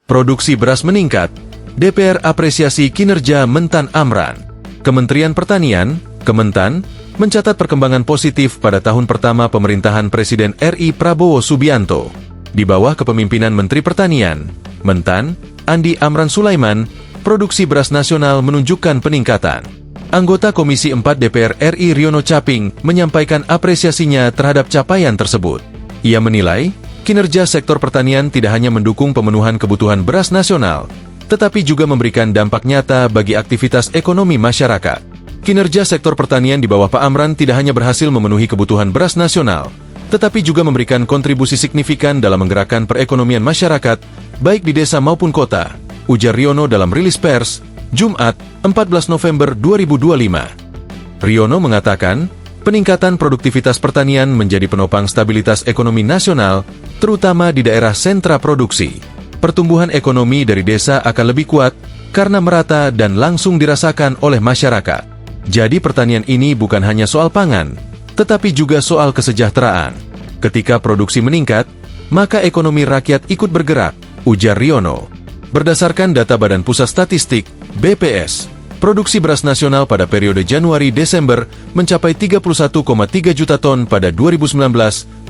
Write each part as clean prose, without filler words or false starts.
Produksi beras meningkat, DPR apresiasi kinerja Mentan Amran. Kementerian Pertanian, Kementan, mencatat perkembangan positif pada tahun pertama pemerintahan Presiden RI Prabowo Subianto. Di bawah kepemimpinan Menteri Pertanian, Mentan, Andi Amran Sulaiman, produksi beras nasional menunjukkan peningkatan. Anggota Komisi 4 DPR RI Riono Caping menyampaikan apresiasinya terhadap capaian tersebut. Ia menilai, kinerja sektor pertanian tidak hanya mendukung pemenuhan kebutuhan beras nasional, tetapi juga memberikan dampak nyata bagi aktivitas ekonomi masyarakat. Kinerja sektor pertanian di bawah Pak Amran tidak hanya berhasil memenuhi kebutuhan beras nasional, tetapi juga memberikan kontribusi signifikan dalam menggerakkan perekonomian masyarakat, baik di desa maupun kota, ujar Riono dalam rilis pers, Jumat, 14 November 2025. Riono mengatakan, peningkatan produktivitas pertanian menjadi penopang stabilitas ekonomi nasional, terutama di daerah sentra produksi. Pertumbuhan ekonomi dari desa akan lebih kuat karena merata dan langsung dirasakan oleh masyarakat. Jadi pertanian ini bukan hanya soal pangan, tetapi juga soal kesejahteraan. Ketika produksi meningkat, maka ekonomi rakyat ikut bergerak, ujar Riono. Berdasarkan data Badan Pusat Statistik, BPS, produksi beras nasional pada periode Januari-Desember mencapai 31,3 juta ton pada 2019,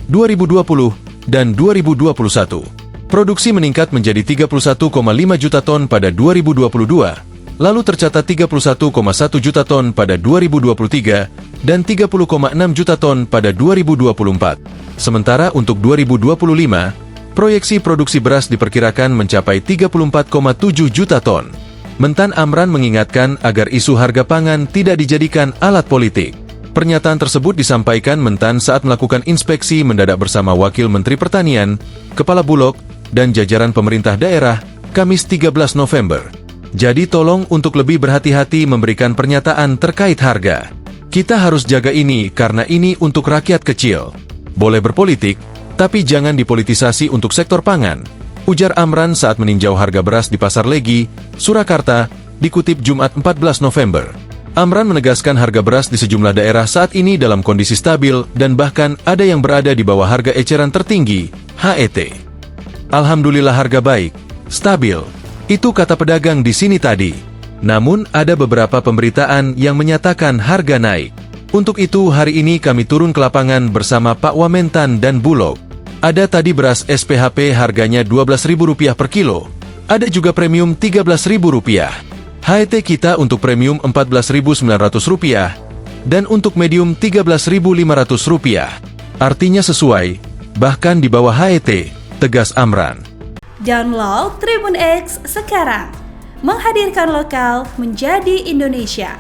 2020, dan 2021. Produksi meningkat menjadi 31,5 juta ton pada 2022, lalu tercatat 31,1 juta ton pada 2023, dan 30,6 juta ton pada 2024. Sementara untuk 2025, proyeksi produksi beras diperkirakan mencapai 34,7 juta ton. Mentan Amran mengingatkan agar isu harga pangan tidak dijadikan alat politik. Pernyataan tersebut disampaikan Mentan saat melakukan inspeksi mendadak bersama Wakil Menteri Pertanian, Kepala Bulog, dan jajaran pemerintah daerah, Kamis 13 November. Jadi tolong untuk lebih berhati-hati memberikan pernyataan terkait harga. Kita harus jaga ini karena ini untuk rakyat kecil. Boleh berpolitik, tapi jangan dipolitisasi untuk sektor pangan, ujar Amran saat meninjau harga beras di Pasar Legi, Surakarta, dikutip Jumat 14 November. Amran menegaskan harga beras di sejumlah daerah saat ini dalam kondisi stabil dan bahkan ada yang berada di bawah harga eceran tertinggi, HET. Alhamdulillah harga baik, stabil, itu kata pedagang di sini tadi. Namun ada beberapa pemberitaan yang menyatakan harga naik. Untuk itu hari ini kami turun ke lapangan bersama Pak Wamentan dan Bulog. Ada tadi beras SPHP harganya Rp12.000 per kilo. Ada juga premium Rp13.000. HET kita untuk premium Rp14.900 dan untuk medium Rp13.500. Artinya sesuai, bahkan di bawah HET, tegas Amran. Download Tribun X sekarang. Menghadirkan lokal menjadi Indonesia.